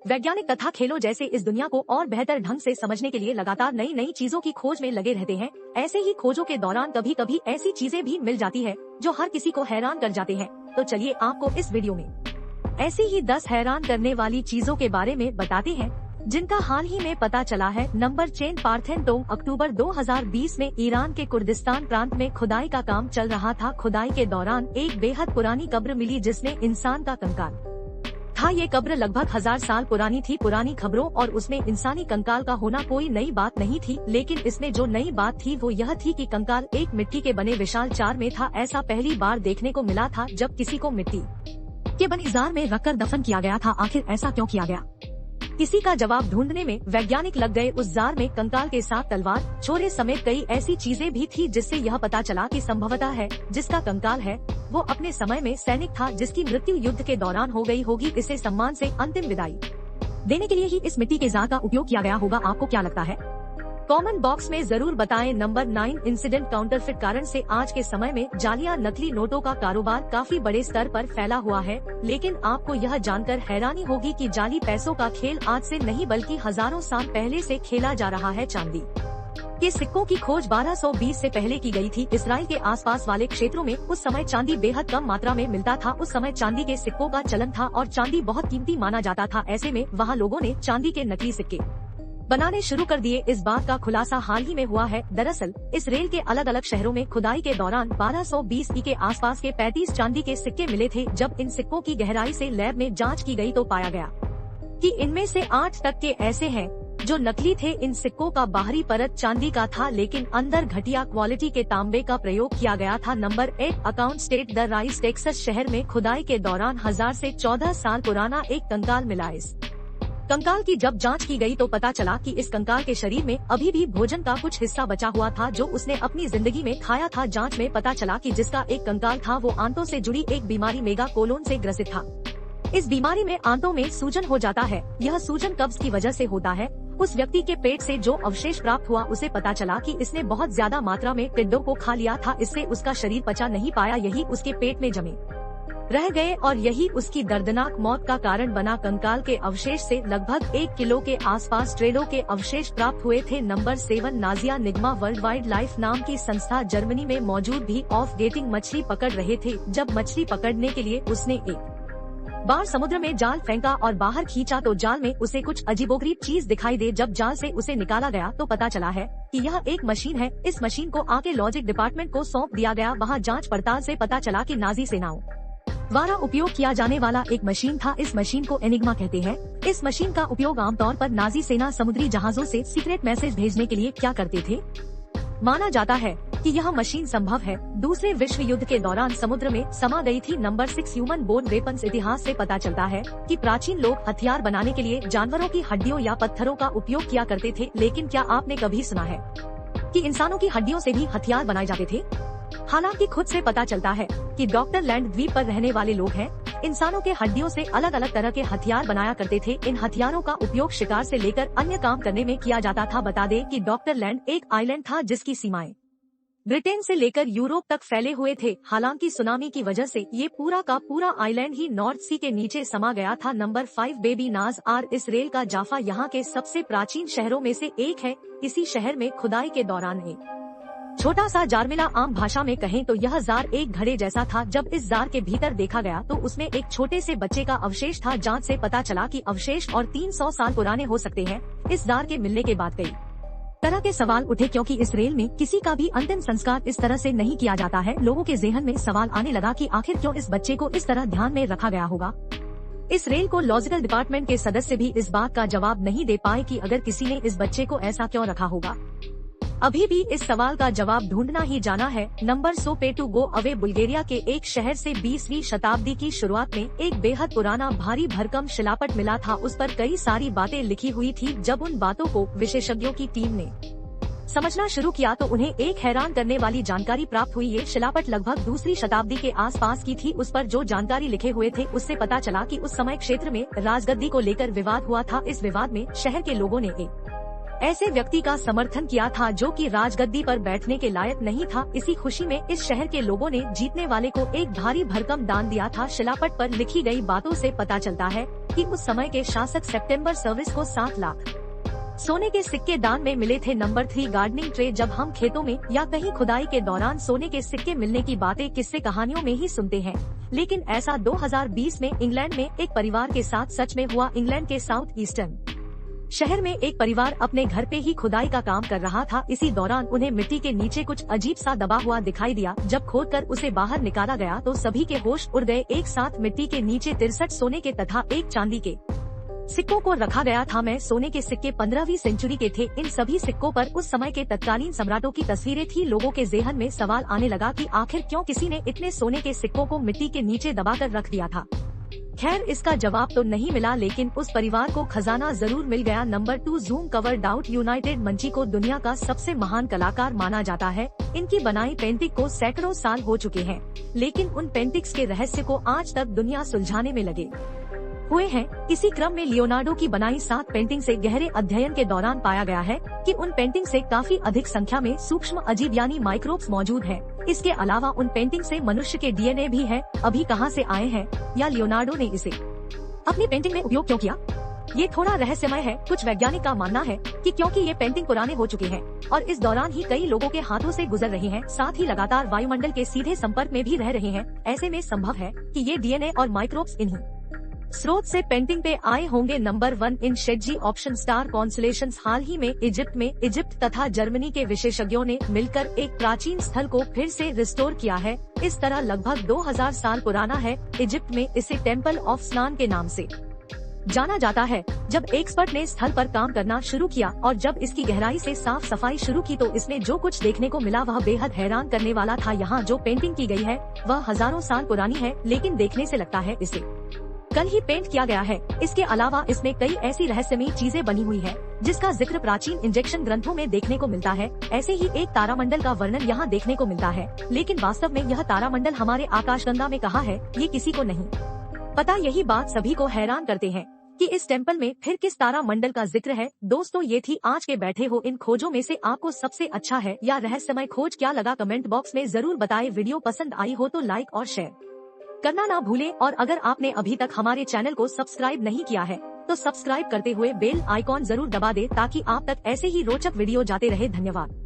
वैज्ञानिक तथा खेलों जैसे इस दुनिया को और बेहतर ढंग से समझने के लिए लगातार नई नई चीजों की खोज में लगे रहते हैं। ऐसे ही खोजों के दौरान कभी कभी ऐसी चीजें भी मिल जाती है जो हर किसी को हैरान कर जाते हैं। तो चलिए आपको इस वीडियो में ऐसी ही 10 हैरान करने वाली चीजों के बारे में बताते हैं जिनका हाल ही में पता चला है। Number 10 पार्थेन Tomé. अक्टूबर 2020 में ईरान के कुर्दिस्तान प्रांत में खुदाई का काम चल रहा था। खुदाई के दौरान एक बेहद पुरानी कब्र मिली जिसमें इंसान का कंकाल था। ये कब्र लगभग 1000 साल पुरानी थी। पुरानी खबरों और उसमें इंसानी कंकाल का होना कोई नई बात नहीं थी, लेकिन इसमें जो नई बात थी वो यह थी कि कंकाल एक मिट्टी के बने विशाल जार में था। ऐसा पहली बार देखने को मिला था जब किसी को मिट्टी के बने जार में रखकर दफन किया गया था। आखिर ऐसा क्यों किया गया? किसी का जवाब ढूंढने में वैज्ञानिक लग गए। उस जार में कंकाल के साथ तलवार, छोरे समेत कई ऐसी चीजें भी थी जिससे यह पता चला कि संभवतः है जिसका कंकाल है वो अपने समय में सैनिक था जिसकी मृत्यु युद्ध के दौरान हो गई होगी। इसे सम्मान से अंतिम विदाई देने के लिए ही इस मिट्टी के जार का उपयोग किया गया होगा। आपको क्या लगता है? कमेंट बॉक्स में जरूर बताएं। Number 9 incident. काउंटरफिट कारण से आज के समय में जालिया नकली नोटों का कारोबार काफी बड़े स्तर पर फैला हुआ है, लेकिन आपको यह जानकर हैरानी होगी कि जाली पैसों का खेल आज से नहीं बल्कि हजारों साल पहले से खेला जा रहा है। चांदी के सिक्कों की खोज 1220 से पहले की गई थी। इसराइल के आसपास वाले क्षेत्रों में उस समय चांदी बेहद कम मात्रा में मिलता था। उस समय चांदी के सिक्कों का चलन था और चांदी बहुत कीमती माना जाता था। ऐसे में वहाँ लोगों ने चांदी के नकली सिक्के बनाने शुरू कर दिए। इस बात का खुलासा हाल ही में हुआ है। दरअसल इजराइल के अलग अलग शहरों में खुदाई के दौरान 1220 ई के आसपास के 35 चांदी के सिक्के मिले थे। जब इन सिक्कों की गहराई से लैब में जांच की गई तो पाया गया कि इनमें से 8 तक के ऐसे हैं जो नकली थे। इन सिक्कों का बाहरी परत चांदी का था, लेकिन अंदर घटिया क्वालिटी के तांबे का प्रयोग किया गया था। Number 8 account state. The rice Texas शहर में खुदाई के दौरान 1000 से 14 साल पुराना एक कंकाल मिला। इस कंकाल की जब जांच की गई तो पता चला कि इस कंकाल के शरीर में अभी भी भोजन का कुछ हिस्सा बचा हुआ था जो उसने अपनी जिंदगी में खाया था। जांच में पता चला कि जिसका एक कंकाल था वो आंतों से जुड़ी एक बीमारी मेगा कोलोन से ग्रसित था। इस बीमारी में आंतों में सूजन हो जाता है। यह सूजन कब्ज की वजह से होता है। उस व्यक्ति के पेट से जो अवशेष प्राप्त हुआ उसे पता चला कि इसने बहुत ज्यादा मात्रा में टिड्डों को खा लिया था। इससे उसका शरीर पचा नहीं पाया, यही उसके पेट में जमे रह गए और यही उसकी दर्दनाक मौत का कारण बना। कंकाल के अवशेष से लगभग 1 किलो के आसपास ट्रेडो के अवशेष प्राप्त हुए थे। Number 7 Nazia Nigma. World wide life नाम की संस्था जर्मनी में मौजूद भी ऑफ गेटिंग मछली पकड़ रहे थे। जब मछली पकड़ने के लिए उसने एक बार समुद्र में जाल फेंका और बाहर खींचा तो जाल में उसे कुछ अजीबोगरीब चीज दिखाई दे। जब जाल से उसे निकाला गया तो पता चला है कि यह एक मशीन है। इस मशीन को आर्कियोलॉजिक डिपार्टमेंट को सौंप दिया गया। वहाँ जांच पड़ताल से पता चला कि नाजी सेनाओं द्वारा उपयोग किया जाने वाला एक मशीन था। इस मशीन को एनिग्मा कहते हैं। इस मशीन का उपयोग आमतौर पर नाजी सेना समुद्री जहाजों से सीक्रेट मैसेज भेजने के लिए क्या करते थे। माना जाता है कि यह मशीन संभव है दूसरे विश्व युद्ध के दौरान समुद्र में समा गई थी। Number 6 human bone weapons. इतिहास से पता चलता है कि प्राचीन लोग हथियार बनाने के लिए जानवरों की हड्डियों या पत्थरों का उपयोग किया करते थे, लेकिन क्या आपने कभी सुना है कि इंसानों की हड्डियों से भी हथियार बनाए जाते थे? हालांकि खुद से पता चलता है कि डॉक्टर लैंड द्वीप पर रहने वाले लोग हैं इंसानों के हड्डियों से अलग अलग तरह के हथियार बनाया करते थे। इन हथियारों का उपयोग शिकार से लेकर अन्य काम करने में किया जाता था। बता दें कि डॉक्टर लैंड एक आइलैंड था जिसकी सीमाएं ब्रिटेन से लेकर यूरोप तक फैले हुए थे। हालांकि सुनामी की वजह से ये पूरा का पूरा आइलैंड ही नॉर्थ सी के नीचे समा गया था। नंबर 5 बेबी नाज आर। इसराइल का जाफा यहाँ के सबसे प्राचीन शहरों में से एक है। इसी शहर में खुदाई के दौरान एक छोटा सा जार मिला। आम भाषा में कहें तो यह जार एक घड़े जैसा था। जब इस जार के भीतर देखा गया तो उसमें एक छोटे से बच्चे का अवशेष था। जांच से पता चला कि अवशेष और 300 साल पुराने हो सकते हैं। इस जार के मिलने के बाद कई तरह के सवाल उठे क्योंकि इसराइल में किसी का भी अंतिम संस्कार इस तरह से नहीं किया जाता है। लोगों के ज़हन में सवाल आने लगा कि आखिर क्यों इस बच्चे को इस तरह ध्यान में रखा गया होगा। इसराइल को लॉजिकल डिपार्टमेंट के सदस्य भी इस बात का जवाब नहीं दे पाए कि अगर किसी ने इस बच्चे को ऐसा क्यों रखा होगा। अभी भी इस सवाल का जवाब ढूंढना ही जाना है। नंबर 100 पे टू गो अवे। बुल्गारिया के एक शहर से 20वीं शताब्दी की शुरुआत में एक बेहद पुराना भारी भरकम शिलापट मिला था। उस पर कई सारी बातें लिखी हुई थी। जब उन बातों को विशेषज्ञों की टीम ने समझना शुरू किया तो उन्हें एक हैरान करने वाली जानकारी प्राप्त हुई। ये शिलापट लगभग 2री शताब्दी के आसपास की थी। उस पर जो जानकारी लिखे हुए थे उससे पता चला कि उस समय क्षेत्र में राजगद्दी को लेकर विवाद हुआ था। इस विवाद में शहर के लोगों ने एक ऐसे व्यक्ति का समर्थन किया था जो कि राजगद्दी पर बैठने के लायक नहीं था। इसी खुशी में इस शहर के लोगों ने जीतने वाले को एक भारी भरकम दान दिया था। शिलापट पर लिखी गई बातों से पता चलता है कि उस समय के शासक सितंबर सर्विस को 7 लाख सोने के सिक्के दान में मिले थे। Number 3 gardening tray. जब हम खेतों में या कहीं खुदाई के दौरान सोने के सिक्के मिलने की बातें किस्से कहानियों में ही सुनते हैं, लेकिन ऐसा 2020 में इंग्लैंड में एक परिवार के साथ सच में हुआ। इंग्लैंड के साउथ ईस्टर्न शहर में एक परिवार अपने घर पे ही खुदाई का काम कर रहा था। इसी दौरान उन्हें मिट्टी के नीचे कुछ अजीब सा दबा हुआ दिखाई दिया। जब खोदकर उसे बाहर निकाला गया तो सभी के होश उड़ गए। एक साथ मिट्टी के नीचे 63 सोने के तथा एक चांदी के सिक्कों को रखा गया था। मैं सोने के सिक्के 15वीं सेंचुरी के थे। इन सभी सिक्कों पर उस समय के तत्कालीन सम्राटों की तस्वीरें थी। लोगों के ज़हन में सवाल आने लगा कि आखिर क्यों किसी ने इतने सोने के सिक्कों को मिट्टी के नीचे दबाकर रख दिया था। खैर, इसका जवाब तो नहीं मिला, लेकिन उस परिवार को खजाना जरूर मिल गया। Number 2 zoom cover doubt. United मंची को दुनिया का सबसे महान कलाकार माना जाता है। इनकी बनाई पेंटिंग को सैकड़ों साल हो चुके हैं, लेकिन उन पेंटिंग्स के रहस्य को आज तक दुनिया सुलझाने में लगे हुए हैं। इसी क्रम में लियोनार्डो की बनाई 7 पेंटिंग से गहरे अध्ययन के दौरान पाया गया है कि उन पेंटिंग से काफी अधिक संख्या में सूक्ष्म अजीव यानी माइक्रोब्स मौजूद हैं। इसके अलावा उन पेंटिंग से मनुष्य के डीएनए भी है। अभी कहां से आए हैं या लियोनार्डो ने इसे अपनी पेंटिंग में उपयोग क्यों किया, ये थोड़ा रहस्यमय है। कुछ वैज्ञानिक का मानना है कि क्योंकि ये पेंटिंग पुराने हो चुके हैं और इस दौरान ही कई लोगों के हाथों से गुजर रहे हैं, साथ ही लगातार वायुमंडल के सीधे संपर्क में भी रह रहे हैं, ऐसे में संभव है कि ये डीएनए और माइक्रोब्स इन्हीं स्रोत से पेंटिंग पे आए होंगे। नंबर 1 इन शेडजी ऑप्शन स्टार कॉन्सुलेशंस। हाल ही में इजिप्ट तथा जर्मनी के विशेषज्ञों ने मिलकर एक प्राचीन स्थल को फिर से रिस्टोर किया है। इस तरह लगभग 2000 साल पुराना है। इजिप्ट में इसे टेम्पल ऑफ स्नान के नाम से जाना जाता है। जब एक्सपर्ट ने स्थल पर काम करना शुरू किया और जब इसकी गहराई से साफ सफाई शुरू की तो इसमें जो कुछ देखने को मिला वह बेहद हैरान करने वाला था। यहाँ जो पेंटिंग की गई है वह हजारों साल पुरानी है, लेकिन देखने से लगता है इसे कल ही पेंट किया गया है। इसके अलावा इसमें कई ऐसी रहस्यमयी चीजें बनी हुई है जिसका जिक्र प्राचीन इंजेक्शन ग्रंथों में देखने को मिलता है। ऐसे ही एक तारामंडल का वर्णन यहाँ देखने को मिलता है, लेकिन वास्तव में यह तारामंडल हमारे आकाशगंगा में कहाँ है ये किसी को नहीं पता। यही बात सभी को हैरान करते हैं कि इस टेम्पल में फिर किस तारामंडल का जिक्र है। दोस्तों, ये थी आज के बैठे हो इन खोजों में से आपको सबसे अच्छा है या रहस्यमय खोज क्या लगा, कमेंट बॉक्स में जरूर बताएं। वीडियो पसंद आई हो तो लाइक और शेयर करना ना भूलें और अगर आपने अभी तक हमारे चैनल को सब्सक्राइब नहीं किया है तो सब्सक्राइब करते हुए बेल आइकॉन जरूर दबा दें ताकि आप तक ऐसे ही रोचक वीडियो जाते रहे। धन्यवाद।